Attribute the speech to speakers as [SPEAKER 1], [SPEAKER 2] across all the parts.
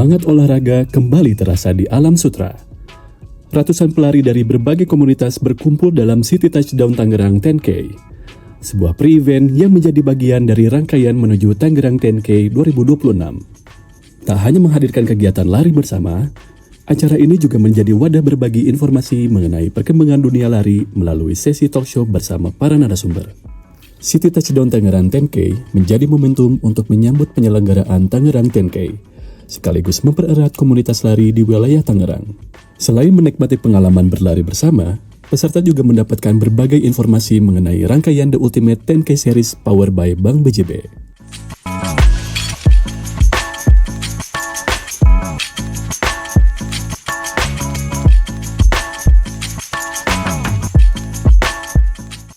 [SPEAKER 1] Semangat olahraga kembali terasa di Alam Sutra. Ratusan pelari dari berbagai komunitas berkumpul dalam City Touchdown Tangerang 10K, sebuah pre-event yang menjadi bagian dari rangkaian menuju Tangerang 10K 2026. Tak hanya menghadirkan kegiatan lari bersama, acara ini juga menjadi wadah berbagi informasi mengenai perkembangan dunia lari melalui sesi talk show bersama para narasumber. City Touchdown Tangerang 10K menjadi momentum untuk menyambut penyelenggaraan Tangerang 10K, sekaligus mempererat komunitas lari di wilayah Tangerang. Selain menikmati pengalaman berlari bersama, peserta juga mendapatkan berbagai informasi mengenai rangkaian The Ultimate 10K Series powered by Bank BJB.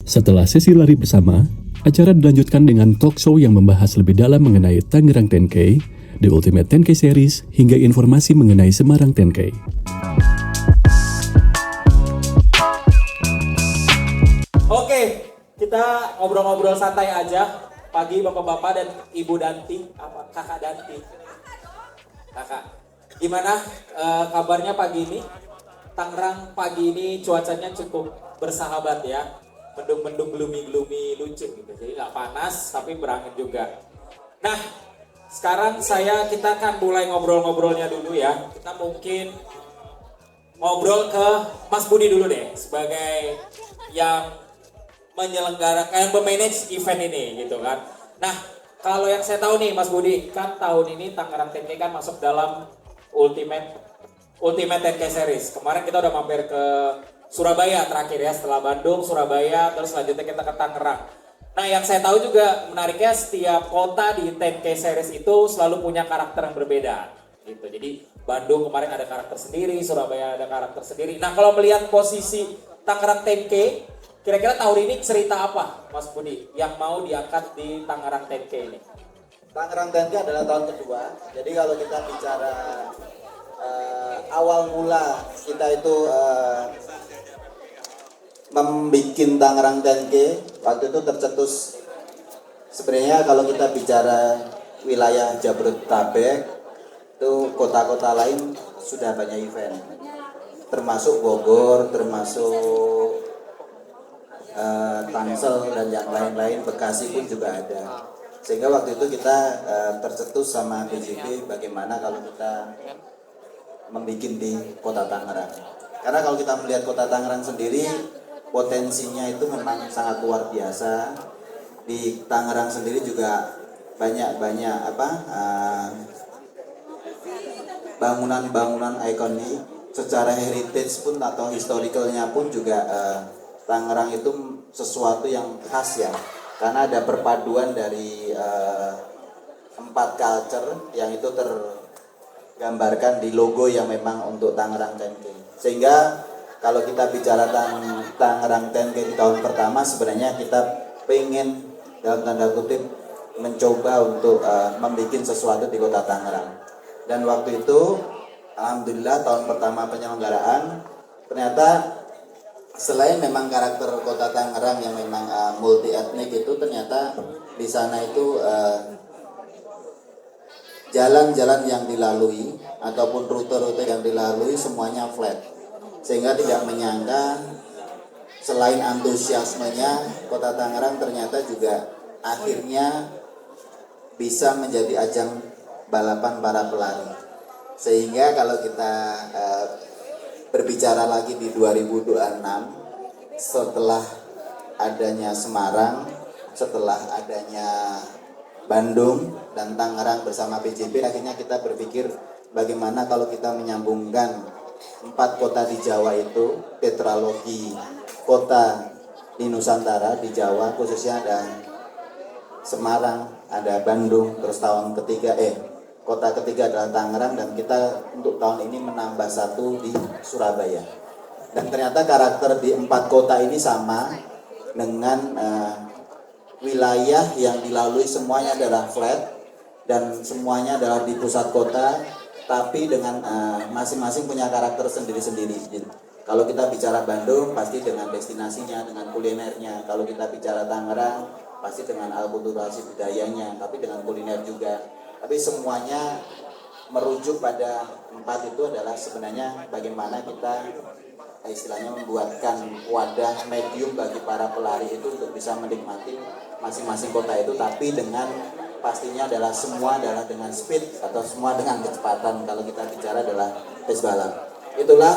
[SPEAKER 1] Setelah sesi lari bersama, acara dilanjutkan dengan talk show yang membahas lebih dalam mengenai Tangerang 10K, The Ultimate 10K Series, hingga informasi mengenai Semarang 10K.
[SPEAKER 2] Oke, kita ngobrol-ngobrol santai aja pagi bapak-bapak dan ibu Danti, kakak Danti. Kakak, gimana kabarnya pagi ini? Tangerang pagi ini cuacanya cukup bersahabat ya, mendung-mendung gloomy lucu gitu, jadi nggak panas tapi berangin juga. Nah, sekarang kita akan mulai ngobrol-ngobrolnya dulu ya. Kita mungkin ngobrol ke Mas Budi dulu deh, sebagai yang menyelenggarakan, yang memanage event ini gitu kan. Nah, kalau yang saya tahu nih Mas Budi, kan tahun ini Tangerang 10K kan masuk dalam Ultimate 10K Series. Kemarin kita udah mampir ke Surabaya terakhir ya, setelah Bandung, Surabaya, terus selanjutnya kita ke Tangerang. Nah, yang saya tahu juga menariknya setiap kota di 10K Series itu selalu punya karakter yang berbeda gitu. Jadi Bandung kemarin ada karakter sendiri, Surabaya ada karakter sendiri. Nah, kalau melihat posisi Tangerang 10K, kira-kira tahun ini cerita apa Mas Budi yang mau diangkat di Tangerang 10K ini?
[SPEAKER 3] Tangerang 10K adalah tahun kedua. Jadi kalau kita bicara awal mula kita itu membuat Tangerang 10K, waktu itu tercetus. Sebenarnya kalau kita bicara wilayah Jabodetabek, itu kota-kota lain sudah banyak event, termasuk Bogor, termasuk Tangsel dan yang lain-lain, Bekasi pun juga ada. Sehingga waktu itu kita tercetus sama BJB bagaimana kalau kita membuat di kota Tangerang. Karena kalau kita melihat kota Tangerang sendiri, potensinya itu memang sangat luar biasa. Di Tangerang sendiri juga banyak bangunan-bangunan ikonik, secara heritage pun atau historicalnya pun juga Tangerang itu sesuatu yang khas ya, karena ada perpaduan dari 4 culture yang itu tergambarkan di logo yang memang untuk Tangerang 10K. Sehingga kalau kita bicara Tangerang 10K di tahun pertama, sebenarnya kita pengen dalam tanda kutip mencoba untuk membuat sesuatu di kota Tangerang. Dan waktu itu alhamdulillah tahun pertama penyelenggaraan, ternyata selain memang karakter kota Tangerang yang memang multi etnik, itu ternyata di sana itu jalan-jalan yang dilalui ataupun rute-rute yang dilalui semuanya flat. Sehingga tidak menyangka selain antusiasmenya, kota Tangerang ternyata juga akhirnya bisa menjadi ajang balapan para pelari. Sehingga kalau kita berbicara lagi di 2026, setelah adanya Semarang, setelah adanya Bandung dan Tangerang bersama BJB, akhirnya kita berpikir bagaimana kalau kita menyambungkan 4 kota di Jawa itu, tetralogi kota di Nusantara, di Jawa khususnya ada Semarang, ada Bandung, terus kota ketiga adalah Tangerang, dan kita untuk tahun ini menambah 1 di Surabaya. Dan ternyata karakter di 4 kota ini sama dengan wilayah yang dilalui semuanya adalah flat dan semuanya adalah di pusat kota, tapi dengan masing-masing punya karakter sendiri-sendiri. Kalau kita bicara Bandung pasti dengan destinasinya, dengan kulinernya. Kalau kita bicara Tangerang pasti dengan akulturasi budayanya, tapi dengan kuliner juga. Tapi semuanya merujuk pada 4 itu adalah sebenarnya bagaimana kita istilahnya membuatkan wadah medium bagi para pelari itu untuk bisa menikmati masing-masing kota itu, tapi dengan pastinya adalah semua adalah dengan speed atau semua dengan kecepatan. Kalau kita bicara adalah pace balap. Itulah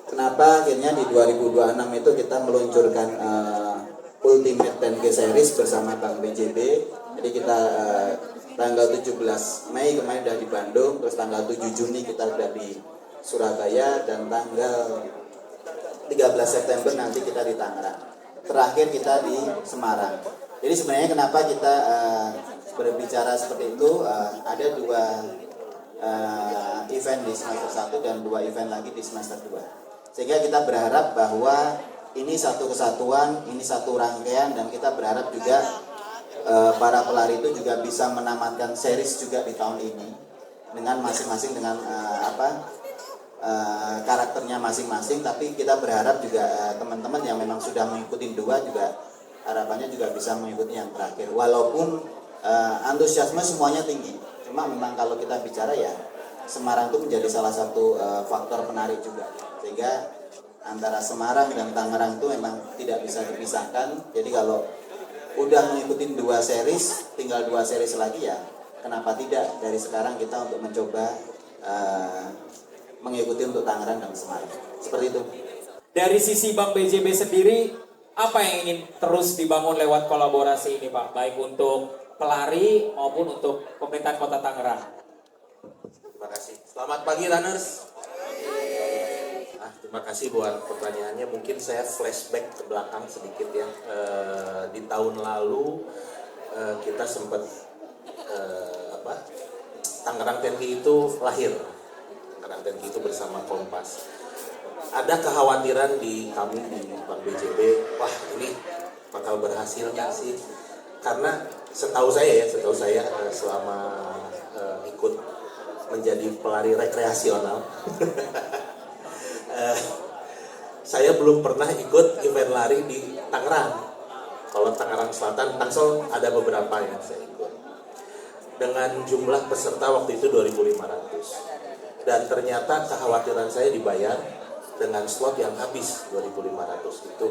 [SPEAKER 3] kenapa akhirnya di 2026 itu kita meluncurkan Ultimate 10K Series bersama Bank BJB. Jadi kita tanggal 17 Mei kemarin udah di Bandung, terus tanggal 7 Juni kita udah di Surabaya, dan tanggal 13 September nanti kita di Tangerang. Terakhir kita di Semarang. Jadi sebenarnya kenapa kita berbicara seperti itu, ada 2 event di semester 1 dan 2 event lagi di semester 2. Sehingga kita berharap bahwa ini satu kesatuan, ini satu rangkaian, dan kita berharap juga para pelari itu juga bisa menamatkan series juga di tahun ini dengan masing-masing dengan karakternya masing-masing. Tapi kita berharap juga teman-teman yang memang sudah mengikuti 2 juga harapannya juga bisa mengikuti yang terakhir. Walaupun antusiasme semuanya tinggi, cuma memang kalau kita bicara ya Semarang itu menjadi salah satu faktor penarik juga, sehingga antara Semarang dan Tangerang itu memang tidak bisa dipisahkan. Jadi kalau udah mengikuti 2 series, tinggal 2 series lagi ya kenapa tidak dari sekarang kita untuk mencoba mengikuti untuk Tangerang dan Semarang. Seperti itu.
[SPEAKER 2] Dari sisi Bank BJB sendiri, apa yang ingin terus dibangun lewat kolaborasi ini Pak? Baik untuk pelari maupun untuk pemerintahan Kota Tangerang.
[SPEAKER 4] Terima kasih. Selamat pagi runners. Terima kasih buat pertanyaannya. Mungkin saya flashback ke belakang sedikit ya. Di tahun lalu kita sempat Tangerang 10K itu lahir. Tangerang 10K itu bersama Kompas. Ada kekhawatiran di kami di Bank BJB, wah ini bakal berhasil nggak sih? Karena setahu saya selama ikut menjadi pelari rekreasional, saya belum pernah ikut event lari di Tangerang. Kalau Tangerang Selatan, Tangsel ada beberapa yang saya ikut. Dengan jumlah peserta waktu itu 2.500. Dan ternyata kekhawatiran saya dibayar dengan slot yang habis 2.500 itu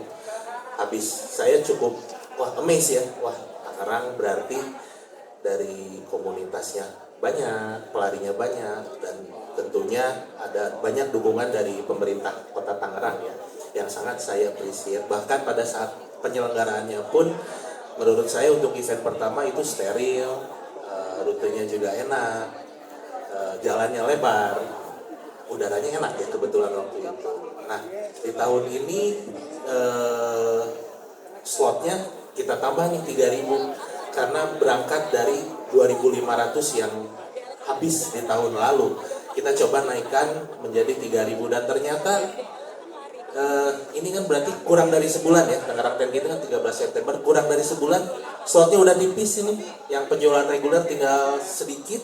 [SPEAKER 4] habis. Saya cukup amazed ya. Wah, Tangerang berarti dari komunitasnya banyak, pelarinya banyak, dan tentunya ada banyak dukungan dari pemerintah Kota Tangerang ya, yang sangat saya appreciate. Bahkan pada saat penyelenggaraannya pun menurut saya untuk event pertama itu steril, rutenya juga enak, jalannya lebar, udaranya enak ya kebetulan waktu itu. Nah di tahun ini slotnya kita tambah nih 3.000 karena berangkat dari 2.500 yang habis di tahun lalu. Kita coba naikkan menjadi 3.000 dan ternyata ini kan berarti kurang dari sebulan ya. Tangerang 10K itu kan 13 September, kurang dari sebulan slotnya udah tipis ini. Yang penjualan reguler tinggal sedikit,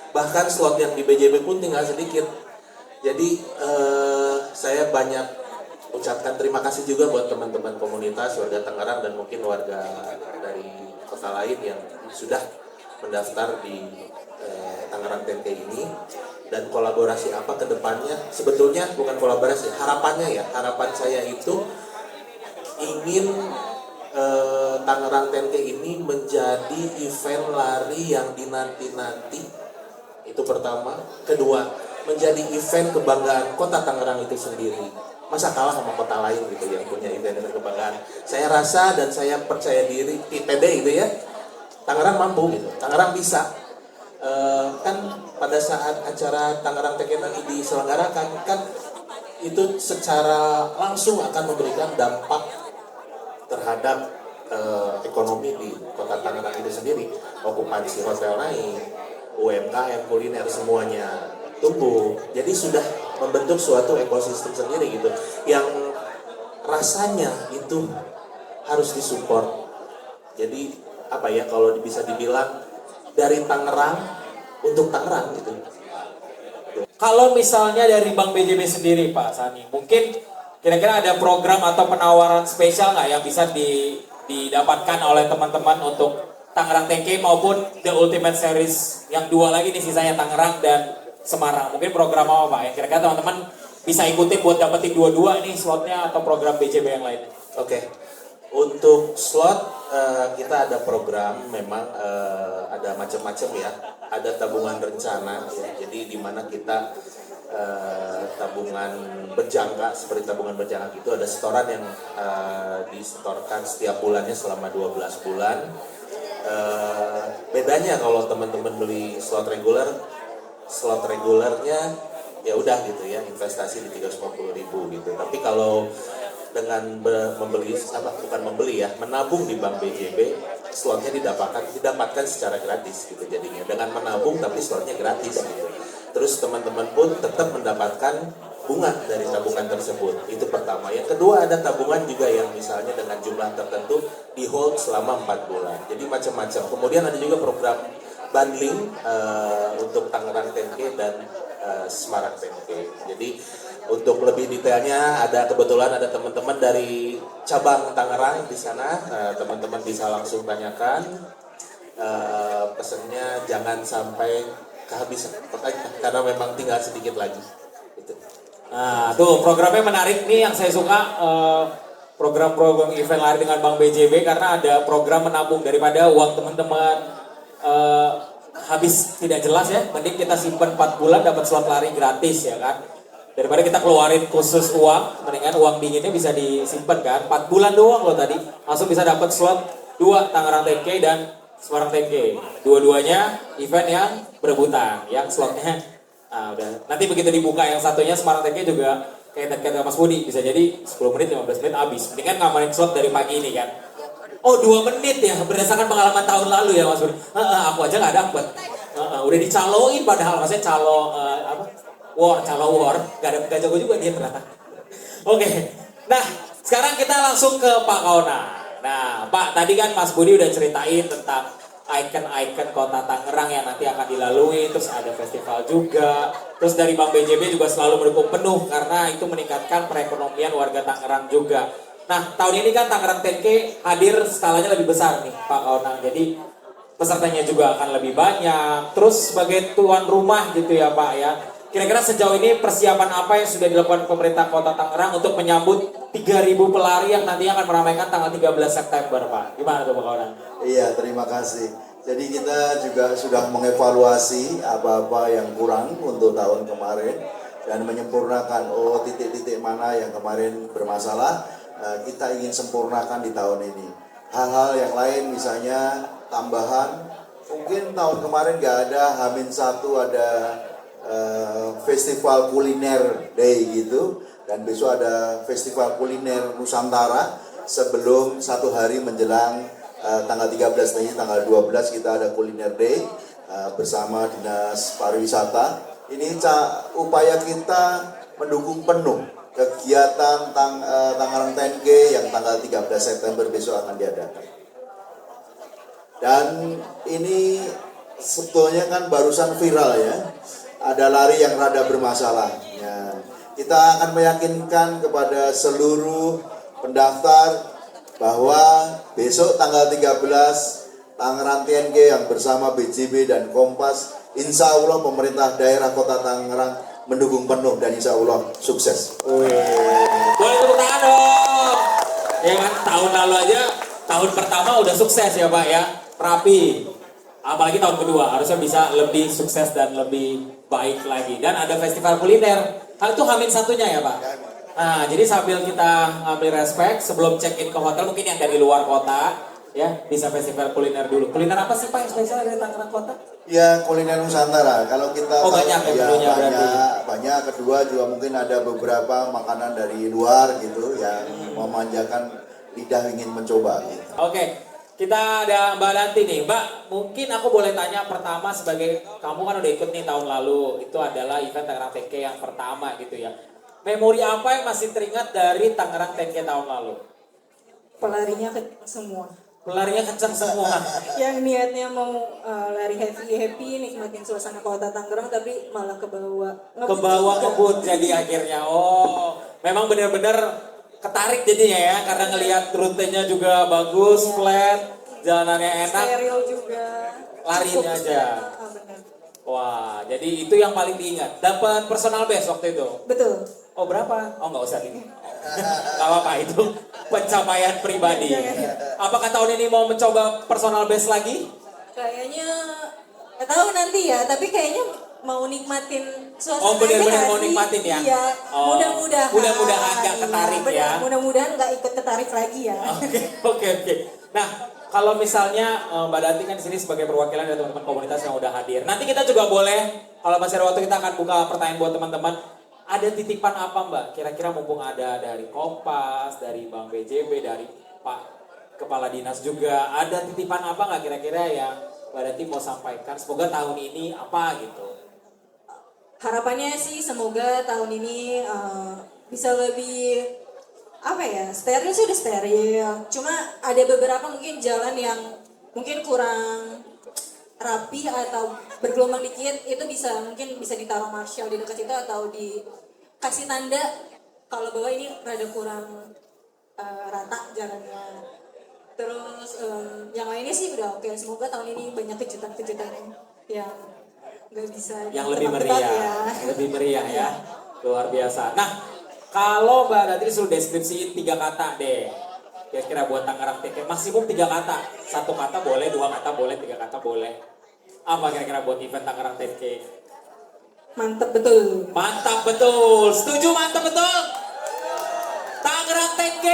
[SPEAKER 4] bahkan slot yang di BJB pun tinggal sedikit. Jadi saya banyak ucapkan terima kasih juga buat teman-teman komunitas warga Tangerang dan mungkin warga dari kota lain yang sudah mendaftar di Tangerang 10K ini. Dan kolaborasi apa ke depannya? Sebetulnya bukan kolaborasi, harapannya ya. Harapan saya itu ingin Tangerang 10K ini menjadi event lari yang dinanti-nanti. Itu pertama. Kedua, menjadi event kebanggaan kota Tangerang itu sendiri. Masa kalah sama kota lain gitu yang punya event kebanggaan. Saya rasa dan saya percaya diri, pede gitu ya, Tangerang mampu gitu, Tangerang bisa. Kan pada saat acara Tangerang 10K nanti diselenggarakan kan itu secara langsung akan memberikan dampak terhadap ekonomi di kota Tangerang itu sendiri. Okupansi hotel naik, UMKM, kuliner semuanya tumbuh. Jadi sudah membentuk suatu ekosistem sendiri gitu yang rasanya itu harus disupport. Jadi apa ya, kalau bisa dibilang dari Tangerang untuk Tangerang gitu.
[SPEAKER 2] Kalau misalnya dari Bank BJB sendiri Pak Sani, mungkin kira-kira ada program atau penawaran spesial nggak yang bisa didapatkan oleh teman-teman untuk Tangerang 10K maupun The Ultimate Series yang 2 lagi nih, sisanya Tangerang dan Semarang. Mungkin program apa Pak? Yang kira-kira teman-teman bisa ikutin buat dapetin dua-dua nih slotnya atau program BJB yang lain.
[SPEAKER 4] Oke, untuk slot kita ada program memang ada macam-macam ya. Ada tabungan rencana, ya. Jadi di mana kita tabungan berjangka, seperti tabungan berjangka itu ada setoran yang disetorkan setiap bulannya selama 12 bulan. Bedanya kalau teman-teman beli slot regulernya ya udah gitu ya, investasi di 350.000 gitu. Tapi kalau dengan menabung di Bank BJB, slotnya didapatkan secara gratis gitu jadinya. Dengan menabung tapi slotnya gratis gitu. Terus teman-teman pun tetap mendapatkan bunga dari tabungan tersebut. Itu pertama. Yang kedua, ada tabungan juga yang misalnya dengan jumlah tertentu di hold selama 4 bulan. Jadi macam-macam. Kemudian ada juga program bundling untuk Tangerang 10K dan Semarang 10K. Jadi untuk lebih detailnya kebetulan ada teman-teman dari cabang Tangerang di sana. Teman-teman bisa langsung tanyakan. Pesannya jangan sampai kehabisan karena memang tinggal sedikit lagi. Gitu.
[SPEAKER 2] Nah, tuh programnya menarik nih yang saya suka, program-program event lari dengan Bank BJB karena ada program menabung daripada uang teman-teman habis tidak jelas ya, mending kita simpan 4 bulan dapat slot lari gratis ya kan. Daripada kita keluarin khusus uang, mendingan uang dinginnya bisa disimpan kan. 4 bulan doang loh tadi, langsung bisa dapat slot 2 Tangerang 10K dan Semarang 10K. Dua-duanya event yang berebutan, yang slotnya udah. Nanti begitu dibuka yang satunya Semarang 10K juga kayak Mas Budi, bisa jadi 10 menit, 15 menit habis. Mendingan ngamanin slot dari pagi ini kan. Oh 2 menit ya, berdasarkan pengalaman tahun lalu ya Mas Budi. Aku aja nggak dapet. Udah dicaloin padahal, maksudnya calo war, gak jago juga dia ternyata. Oke, nah sekarang kita langsung ke Pak Kaona. Nah Pak, tadi kan Mas Budi udah ceritain tentang ikon-ikon kota Tangerang yang nanti akan dilalui, terus ada festival juga. Terus dari Bank BJB juga selalu mendukung penuh karena itu meningkatkan perekonomian warga Tangerang juga. Nah tahun ini kan Tangerang 10K hadir skalanya lebih besar nih Pak Kaona. Jadi pesertanya juga akan lebih banyak. Terus sebagai tuan rumah gitu ya Pak ya. Kira-kira sejauh ini persiapan apa yang sudah dilakukan pemerintah Kota Tangerang untuk menyambut 3.000 pelari yang nantinya akan meramaikan tanggal 13 September, Pak? Gimana tuh Pak Kawan?
[SPEAKER 3] Iya, terima kasih. Jadi kita juga sudah mengevaluasi apa-apa yang kurang untuk tahun kemarin dan menyempurnakan titik-titik mana yang kemarin bermasalah, kita ingin sempurnakan di tahun ini. Hal-hal yang lain misalnya tambahan, mungkin tahun kemarin nggak ada H-1 ada festival kuliner day gitu, dan besok ada festival kuliner Nusantara sebelum 1 hari menjelang tanggal 13 nanti, tanggal 12 kita ada kuliner day bersama Dinas Pariwisata. Ini upaya kita mendukung penuh kegiatan Tangerang 10K yang tanggal 13 September besok akan diadakan. Dan ini sebetulnya kan barusan viral ya, ada lari yang rada bermasalah. Ya, kita akan meyakinkan kepada seluruh pendaftar bahwa besok tanggal 13 Tangerang 10K yang bersama BJB dan Kompas, insya Allah pemerintah daerah Kota Tangerang mendukung penuh dan insya Allah sukses.
[SPEAKER 2] Boleh tepuk tangan dong. Ya kan, tahun lalu aja, tahun pertama udah sukses ya Pak ya, rapi. Apalagi tahun kedua harusnya bisa lebih sukses dan lebih baik lagi. Dan ada festival kuliner. Itu H-1-nya ya Pak? Nah, jadi sambil kita ngambil respect sebelum check in ke hotel, mungkin yang dari luar kota ya bisa festival kuliner dulu. Kuliner apa sih Pak yang spesial dari Tangerang Kota?
[SPEAKER 3] Ya, kuliner Nusantara. Kalau kita
[SPEAKER 2] banyak ya menunya berarti.
[SPEAKER 3] Banyak. Kedua juga mungkin ada beberapa makanan dari luar gitu yang memanjakan lidah ingin mencoba gitu.
[SPEAKER 2] Oke. Kita ada Mbak Danti nih. Mbak, mungkin aku boleh tanya pertama sebagai kamu kan udah ikut nih tahun lalu. Itu adalah event Tangerang 10K yang pertama gitu ya. Memori apa yang masih teringat dari Tangerang 10K tahun lalu?
[SPEAKER 5] Pelarinya kencang semua.
[SPEAKER 2] Pelarinya kencang semua.
[SPEAKER 5] Yang niatnya mau lari happy, nikmatin suasana kota Tangerang, tapi malah kebawa
[SPEAKER 2] ngebut jadi akhirnya. Oh, memang benar-benar ketarik jadinya ya, karena ngelihat rutenya juga bagus, flat, jalanannya enak.
[SPEAKER 5] Steril juga.
[SPEAKER 2] Larinya aja.
[SPEAKER 5] Benar.
[SPEAKER 2] Wah, jadi itu yang paling diingat. Dapat personal best waktu itu.
[SPEAKER 5] Betul.
[SPEAKER 2] Oh berapa? Oh nggak usah ini. Gak apa-apa itu pencapaian pribadi. Apakah tahun ini mau mencoba personal best lagi?
[SPEAKER 5] Kayaknya nggak tahu nanti ya, tapi kayaknya mau nikmatin suasana.
[SPEAKER 2] Oh benar-benar
[SPEAKER 5] aja
[SPEAKER 2] mau
[SPEAKER 5] sih.
[SPEAKER 2] nikmatin ya?
[SPEAKER 5] Iya.
[SPEAKER 2] Oh,
[SPEAKER 5] Mudah-mudahan.
[SPEAKER 2] Mudah-mudahan nggak
[SPEAKER 5] Iya,
[SPEAKER 2] ketarik
[SPEAKER 5] benar.
[SPEAKER 2] ya.
[SPEAKER 5] Mudah-mudahan nggak ikut ketarik lagi ya.
[SPEAKER 2] Oke. Nah, kalau misalnya Mbak Danti kan di sini sebagai perwakilan dari teman-teman komunitas yang udah hadir. Nanti kita juga boleh, kalau masih ada waktu kita akan buka pertanyaan buat teman-teman. Ada titipan apa Mbak? Kira-kira mumpung ada dari Kompas, dari Bang BJB, dari Pak Kepala Dinas juga. Ada titipan apa nggak kira-kira yang Mbak Danti mau sampaikan? Semoga tahun ini apa gitu.
[SPEAKER 5] Harapannya sih semoga tahun ini bisa lebih apa ya, steril sih udah steril, cuma ada beberapa mungkin jalan yang mungkin kurang rapi atau bergelombang dikit, itu mungkin bisa ditaruh marshal di dekat situ atau dikasih tanda kalau bahwa ini rada kurang rata jalannya. Terus yang lainnya sih udah oke. Semoga tahun ini banyak kejutan-kejutan yang nggak bisa
[SPEAKER 2] Yang lebih
[SPEAKER 5] ditebak-tebak
[SPEAKER 2] meriah, lebih meriah ya, luar biasa. Nah, kalau Mbak Danti disuruh deskripsiin 3 kata deh, kira-kira buat Tangerang TK, maksimum 3 kata. 1 kata boleh, 2 kata boleh, 3 kata boleh. Apa kira-kira buat event Tangerang TK?
[SPEAKER 5] Mantap betul.
[SPEAKER 2] Mantap betul, setuju mantap betul. Tangerang TK.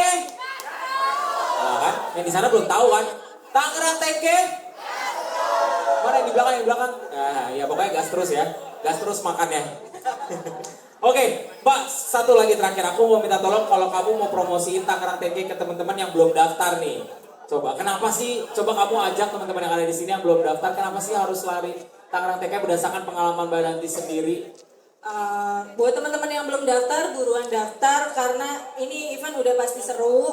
[SPEAKER 2] Nah, kan, yang di sana belum tahu kan? Tangerang TK. Mana yang di belakang, Nah, ya pokoknya gas terus ya. Gas terus makannya. Oke, Mbak, satu lagi terakhir. Aku mau minta tolong kalau kamu mau promosiin Tangerang TK ke teman-teman yang belum daftar nih. Coba, kenapa sih? Coba kamu ajak teman-teman yang ada di sini yang belum daftar. Kenapa sih harus lari Tangerang TK berdasarkan pengalaman Mbak Danti sendiri?
[SPEAKER 5] Buat teman-teman yang belum daftar, buruan daftar karena ini event udah pasti seru,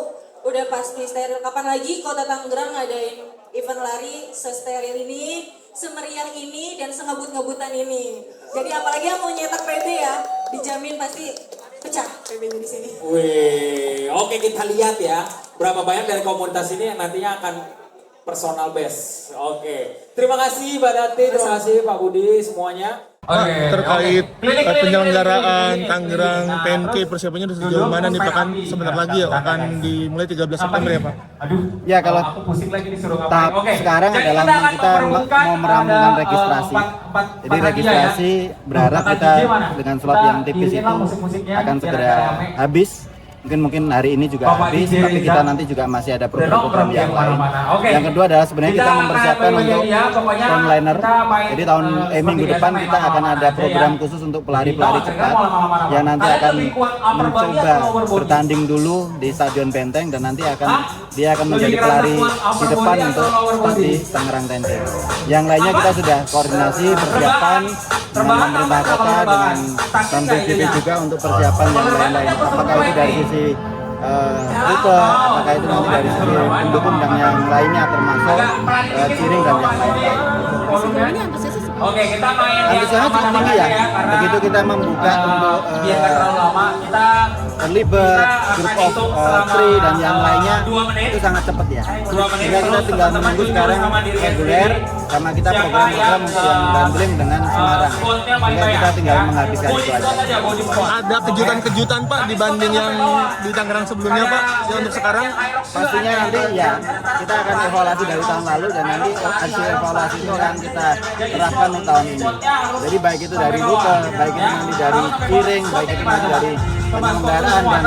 [SPEAKER 5] udah pasti steril. Kapan lagi Kota Tangerang ngadain event lari sesteril ini, semeriah ini, dan sengebut-ngebutan ini. Jadi apalagi yang mau nyetak PB ya, dijamin pasti pecah PB-nya di sini.
[SPEAKER 2] Wih, oke kita lihat ya. Berapa banyak dari komunitas ini yang nantinya akan personal best. Oke, terima kasih Mbak Danti, terima kasih Pak Budi semuanya.
[SPEAKER 6] Terkait penyelenggaraan Tangerang TNK persiapannya sudah sejauh mana nih Pak? Kan sebentar lagi ya akan dimulai 13 September ya Pak?
[SPEAKER 7] Ya kalau tahap sekarang adalah kita mau merampungkan registrasi. Jadi registrasi berharap kita dengan slot yang tipis itu akan segera habis. Mungkin hari ini juga habis, tapi kita nanti juga masih ada program-program yang lain. Yang kedua adalah sebenarnya kita mempersiapkan untuk frontliner. Jadi minggu depan kita akan ada program khusus untuk pelari-pelari cepat yang nanti akan mencoba bertanding dulu di Stadion Benteng dan nanti dia akan menjadi pelari di depan untuk di Tangerang TNK. Yang lainnya kita sudah koordinasi persiapan dengan pemerintah kota, dengan BJB juga untuk persiapan yang lain-lain. Apakah itu dari sisi rute, apakah itu nanti dari sisi pendukung dan yang lainnya termasuk cheering dan yang lain-lain.
[SPEAKER 2] Oke, kita main
[SPEAKER 7] antusiasnya cukup tinggi ya. Begitu kita membuka untuk terlibat, group of 3 dan yang lainnya itu sangat cepat ya. Sehingga kita tinggal menunggu sekarang reguler karena kita program-program yang bundling dengan Semarang. Sehingga kita tinggal menghabiskan itu aja.
[SPEAKER 6] Ada kejutan-kejutan Pak dibanding yang di Tangerang sebelumnya Pak? Ya untuk sekarang?
[SPEAKER 7] Pastinya nanti ya kita akan evaluasi dari tahun lalu dan nanti hasil evaluasi itu akan kita terapkan untuk tahun ini. Jadi baik itu dari rute, baik itu nanti dari cheering, baik itu nanti dari penyelenggaraan dan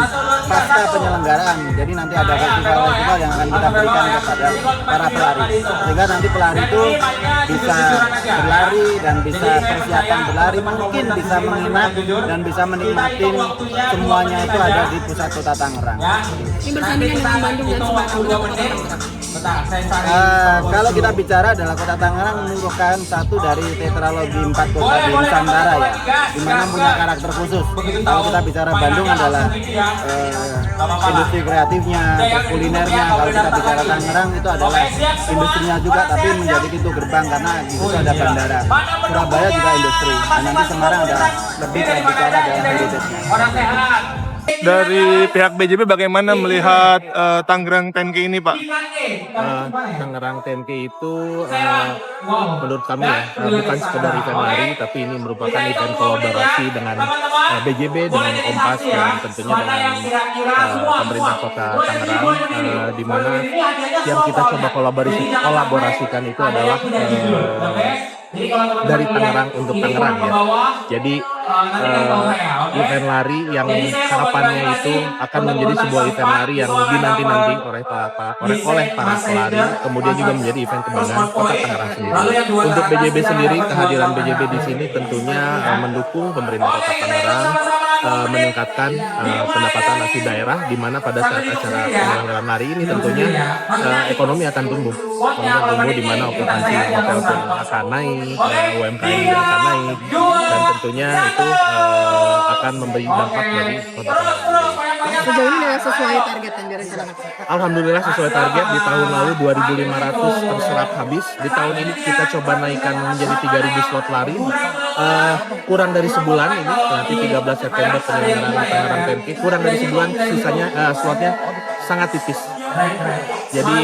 [SPEAKER 7] pasca penyelenggaraan. Jadi nanti ada festival-festival yang akan kita berikan kepada para pelari. Sehingga nanti pelari itu bisa berlari dan bisa persiapan berlari, mungkin bisa menginap dan bisa menikmati semuanya itu ada di pusat kota Tangerang.
[SPEAKER 8] Ini bersandingan dengan Bandung dan Sumatera.
[SPEAKER 7] Kalau kita bicara adalah kota Tangerang merupakan satu dari tetralogi 4 kota di Nusantara ya, di mana punya karakter khusus. Kalau kita bicara Bandung adalah industri kreatifnya, kulinernya. Kalau kita bicara Tangerang itu adalah industrinya juga, tapi menjadi pintu gerbang karena di situ ada bandara. Surabaya juga industri, dan nanti Semarang ada lebih bicara dengan heritage-nya.
[SPEAKER 6] Dari pihak BJB bagaimana melihat Tangerang 10K ini, Pak?
[SPEAKER 9] Tangerang 10K itu menurut kami ya bukan sekedar event lari, tapi ini merupakan event kolaborasi dengan BJB, dengan Kompas, dan tentunya dengan pemerintah kota Tangerang, di mana yang kita coba kolaborasikan itu adalah dari Tangerang untuk Tangerang ya. Jadi event lari yang harapannya itu akan menjadi sebuah event lari yang dinanti-nanti oleh para pelari, kemudian juga menjadi event kebanggaan kota Tangerang sendiri. Untuk BJB sendiri, kehadiran BJB di sini tentunya mendukung pemerintah kota Tangerang meningkatkan pendapatan asli daerah, di mana pada saat acara penyelenggaraan lari ini tentunya ekonomi akan tumbuh, di mana okupansi hotel pun akan naik, UMKM juga akan naik, dan tentunya itu akan memberi dampak bagi kota Tangerang.
[SPEAKER 8] Sejauh ini sudah sesuai target yang direncanakan?
[SPEAKER 9] Alhamdulillah sesuai target. Di tahun lalu 2.500 terserap habis. Di tahun ini kita coba naikkan menjadi 3.000 slot lari. Kurang dari sebulan ini, nanti 13 September penyelenggaraan Tangerang 10K. Kurang dari sebulan, sisanya slotnya sangat tipis. Jadi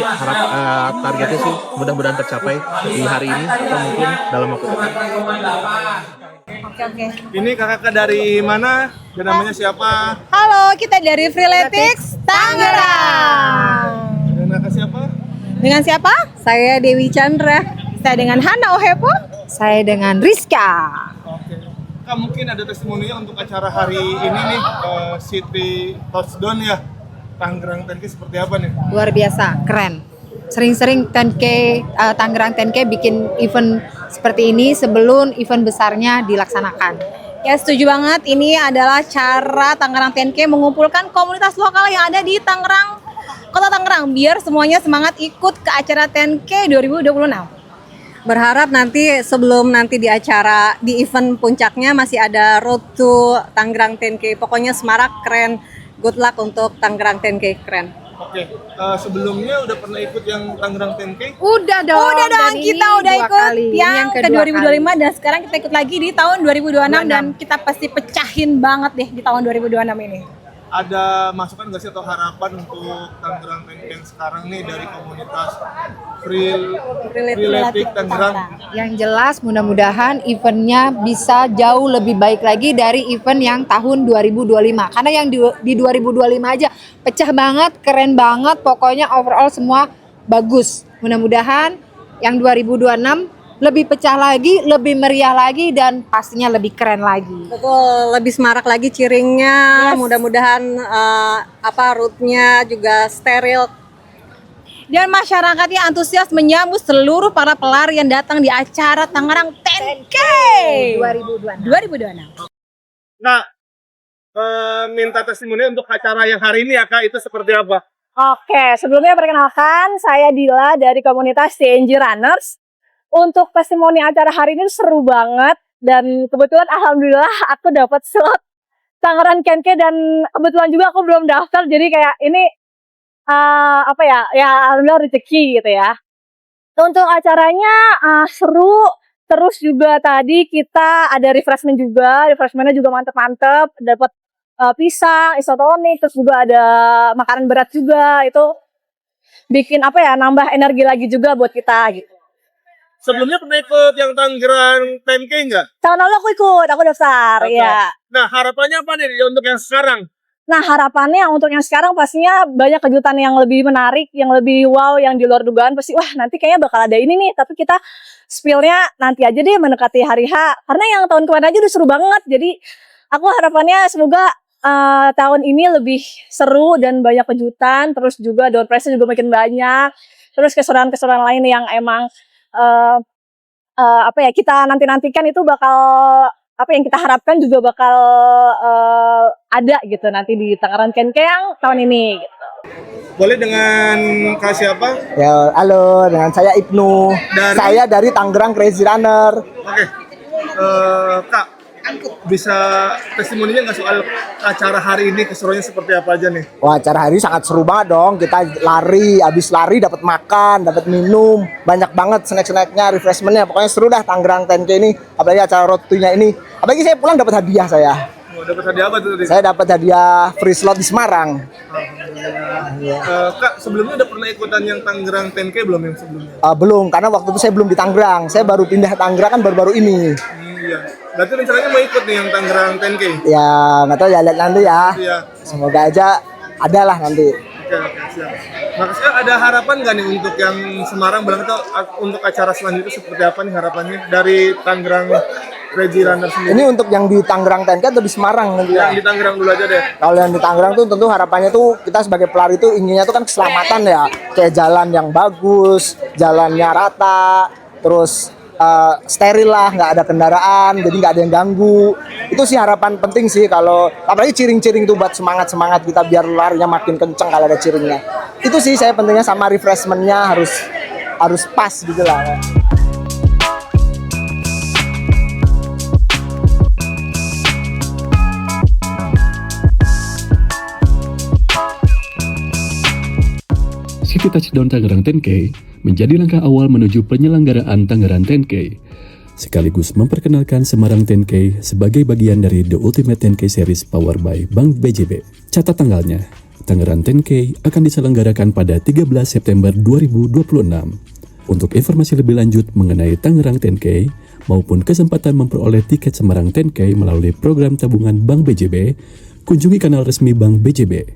[SPEAKER 9] targetnya sih mudah-mudahan tercapai di hari ini atau mungkin dalam waktu dekat.
[SPEAKER 8] Oke.
[SPEAKER 6] Ini kakak dari mana? Dan namanya siapa?
[SPEAKER 10] Halo, kita dari Freeletics Tangerang.
[SPEAKER 6] Dan kakak siapa?
[SPEAKER 10] Dengan siapa? Saya Dewi Chandra. Saya dengan Hana Ohepo. Saya dengan Rizka.
[SPEAKER 6] Oke. Kak, mungkin ada testimoninya untuk acara hari ini nih, City Touchdown ya. Tangerang 10K seperti apa nih?
[SPEAKER 10] Luar biasa, keren. Sering-sering 10K, Tangerang 10K bikin event seperti ini sebelum event besarnya dilaksanakan. Ya, setuju banget. Ini adalah cara Tangerang 10K mengumpulkan komunitas lokal yang ada di Tangerang, Kota Tangerang, biar semuanya semangat ikut ke acara 10K 2026. Berharap nanti sebelum nanti di acara, di event puncaknya masih ada Road to Tangerang 10K. Pokoknya semarak keren. Good luck untuk Tangerang 10K, keren.
[SPEAKER 6] Oke, sebelumnya udah pernah ikut yang Tangerang 10K?
[SPEAKER 10] Udah dong, kita udah ikut yang ke 2025 dan sekarang kita ikut lagi di tahun 2026 dan kita pasti pecahin banget deh di tahun 2026 ini.
[SPEAKER 6] Ada masukan nggak sih atau harapan untuk Tangerang 10K yang sekarang nih dari komunitas Freeletics Tangerang?
[SPEAKER 10] Yang jelas mudah-mudahan eventnya bisa jauh lebih baik lagi dari event yang tahun 2025. Karena yang di 2025 aja pecah banget, keren banget, pokoknya overall semua bagus. Mudah-mudahan yang 2026 lebih pecah lagi, lebih meriah lagi, dan pastinya lebih keren lagi. Betul, lebih semarak lagi ciringnya. Yes. Mudah-mudahan route-nya juga steril. Dan masyarakatnya antusias menyambut seluruh para pelari yang datang di acara Tangerang 10K 2026.
[SPEAKER 6] Nah, minta testimoni untuk acara yang hari ini ya Kak, itu seperti apa?
[SPEAKER 11] Oke, sebelumnya perkenalkan, saya Dila dari komunitas TNG Runners. Untuk testimoni acara hari ini seru banget, dan kebetulan alhamdulillah aku dapat slot Tangerang 10K, dan kebetulan juga aku belum daftar, jadi kayak ini alhamdulillah rezeki gitu ya. Untuk acaranya seru, terus juga tadi kita ada refreshment juga, refreshmentnya juga mantep-mantep, dapat pisang, isotonik, terus juga ada makanan berat juga, itu bikin nambah energi lagi juga buat kita gitu.
[SPEAKER 6] Sebelumnya pernah ikut yang Tangerang 10K nggak?
[SPEAKER 11] Tahun lalu aku ikut, aku daftar, ya.
[SPEAKER 6] Nah, harapannya apa nih untuk yang sekarang?
[SPEAKER 11] Nah, harapannya untuk yang sekarang pastinya banyak kejutan yang lebih menarik, yang lebih wow, yang di luar dugaan. Pasti, wah nanti kayaknya bakal ada ini nih, tapi kita spill-nya nanti aja deh mendekati hari H. Karena yang tahun kemarin aja udah seru banget, jadi aku harapannya semoga tahun ini lebih seru dan banyak kejutan, terus juga door prize-nya juga makin banyak, terus keseruan-keseruan lain yang emang kita nantikan itu bakal yang kita harapkan juga bakal ada gitu nanti di Tangerang 10K yang tahun ini gitu.
[SPEAKER 6] Boleh dengan Kak siapa?
[SPEAKER 12] Ya, halo, dengan saya Ibnu. Saya dari Tangerang Crazy Runner.
[SPEAKER 6] Oke. Kak, bisa testimoninya nggak soal acara hari ini, keseruannya seperti apa aja nih?
[SPEAKER 12] Wah, acara hari ini sangat seru banget dong. Kita lari, habis lari dapat makan, dapat minum, banyak banget snack-snacknya, refreshmentnya. Pokoknya seru dah Tangerang 10K ini. Apalagi acara road to-nya ini. Apalagi saya pulang dapat hadiah saya.
[SPEAKER 6] Oh, dapat hadiah apa tuh tadi?
[SPEAKER 12] Saya dapat hadiah free slot di Semarang.
[SPEAKER 6] Kak, sebelumnya udah pernah ikutan yang Tangerang 10K belum yang sebelumnya?
[SPEAKER 12] Belum, karena waktu itu saya belum di Tangerang. Saya baru pindah Tangerang kan baru-baru ini.
[SPEAKER 6] Iya. Berarti rencananya mau ikut nih yang Tangerang 10K?
[SPEAKER 12] Ya, nggak tahu ya, lihat nanti ya.
[SPEAKER 6] Iya.
[SPEAKER 12] Semoga aja ada lah nanti.
[SPEAKER 6] Oke, siap. Makasih, ada harapan nggak nih untuk yang Semarang barangkali untuk acara selanjutnya seperti apa nih harapannya dari Tangerang Regi Runner sendiri?
[SPEAKER 12] Ini untuk yang di Tangerang 10K atau di Semarang nanti ya?
[SPEAKER 6] Yang di Tangerang dulu aja deh.
[SPEAKER 12] Kalau yang di Tangerang tuh tentu harapannya tuh kita sebagai pelari tuh inginnya tuh kan keselamatan ya. Kayak jalan yang bagus, jalannya rata, terus steril lah, nggak ada kendaraan, jadi nggak ada yang ganggu. Itu sih harapan penting sih kalau apalagi ciring-ciring tuh buat semangat kita biar larinya makin kenceng kalau ada ciringnya. Itu sih saya pentingnya sama refreshmentnya harus pas gitu lah.
[SPEAKER 1] City Touchdown Tangerang 10K menjadi langkah awal menuju penyelenggaraan Tangerang 10K, sekaligus memperkenalkan Semarang 10K sebagai bagian dari The Ultimate 10K Series Powered by Bank BJB. Catat tanggalnya, Tangerang 10K akan diselenggarakan pada 13 September 2026. Untuk informasi lebih lanjut mengenai Tangerang 10K maupun kesempatan memperoleh tiket Semarang 10K melalui program tabungan Bank BJB, kunjungi kanal resmi Bank BJB.